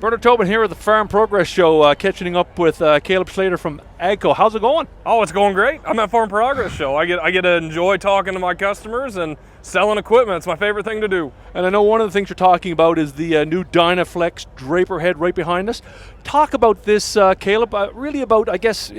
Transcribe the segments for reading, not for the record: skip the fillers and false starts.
Bernard Tobin here at the Farm Progress Show, catching up with Caleb Schleder from AGCO. How's it going? Oh, it's going great. I'm at Farm Progress Show. I get to enjoy talking to my customers and selling equipment. It's my favorite thing to do. And I know one of the things you're talking about is the new DynaFlex draper head right behind us. Talk about this, Caleb, really about, I guess,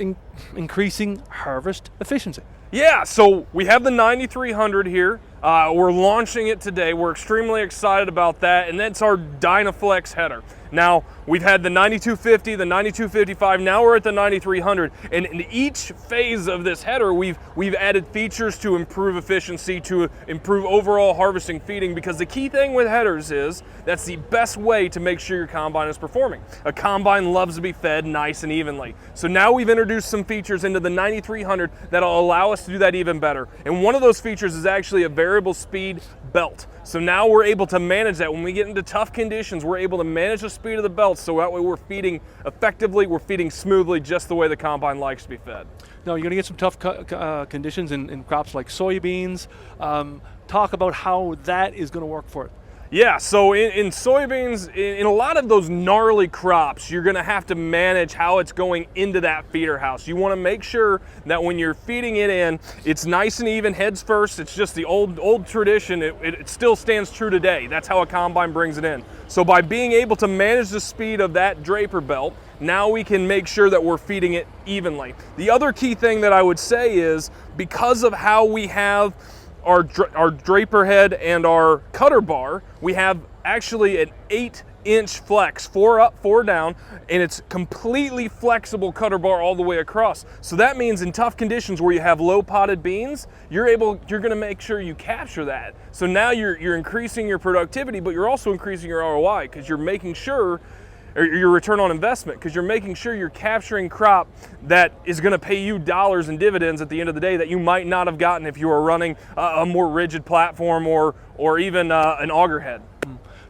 increasing harvest efficiency. Yeah, so we have the 9300 here. We're launching it today. We're extremely excited about that, and that's our DynaFlex header. Now, we've had the 9250, the 9255, now we're at the 9300, and in each phase of this header, we've added features to improve efficiency, to improve overall harvesting feeding, because the key thing with headers is that's the best way to make sure your combine is performing. A combine loves to be fed nice and evenly. So now we've introduced some features into the 9300 that'll allow us to do that even better. And one of those features is actually a variable speed belt. So now we're able to manage that. When we get into tough conditions, we're able to manage the speed of the belt, so that way we're feeding effectively, we're feeding smoothly, just the way the combine likes to be fed. Now, you're going to get some tough conditions in crops like soybeans. Talk about how that is going to work for it. Yeah, so in soybeans, in a lot of those gnarly crops, you're gonna have to manage how it's going into that feeder house. You wanna make sure that when you're feeding it in, it's nice and even, heads first. It's just the old tradition. It still stands true today. That's how a combine brings it in. So by being able to manage the speed of that draper belt, now we can make sure that we're feeding it evenly. The other key thing that I would say is, because of how we have our draper head and our cutter bar, we have actually an 8-inch flex, 4 up, 4 down, and it's completely flexible cutter bar all the way across. So that means in tough conditions where you have low potted beans, you're gonna make sure you capture that. So now you're increasing your productivity, but you're also increasing your ROI, because you're making sure, or your return on investment, because you're making sure you're capturing crop that is going to pay you dollars in dividends at the end of the day that you might not have gotten if you were running a more rigid platform or even an auger head.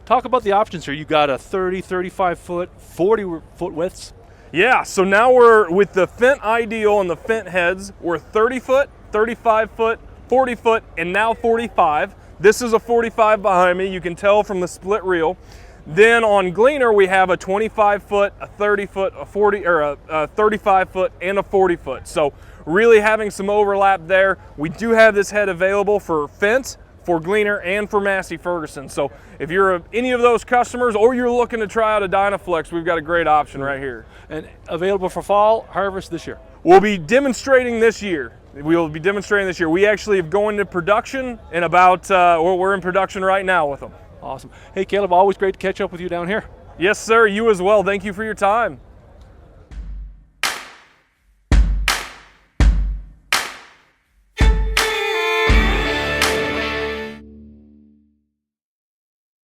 Talk about the options here. You got a 30, 35 foot, 40 foot widths. Yeah, so now we're with the Fendt Ideal and the Fendt heads, we're 30 foot, 35 foot, 40 foot, and now 45. This is a 45 behind me. You can tell from the split reel. Then on Gleaner, we have a 25 foot, a 30 foot, a 40, or a 35 foot, and a 40 foot. So really having some overlap there. We do have this head available for Fendt, for Gleaner, and for Massey Ferguson. So if you're any of those customers, or you're looking to try out a DynaFlex, we've got a great option right here. And available for fall harvest this year. We'll be demonstrating this year. We'll be demonstrating this year. We actually have gone into production in about, we're in production right now with them. Awesome. Hey, Caleb, always great to catch up with you down here. Yes, sir. You as well. Thank you for your time.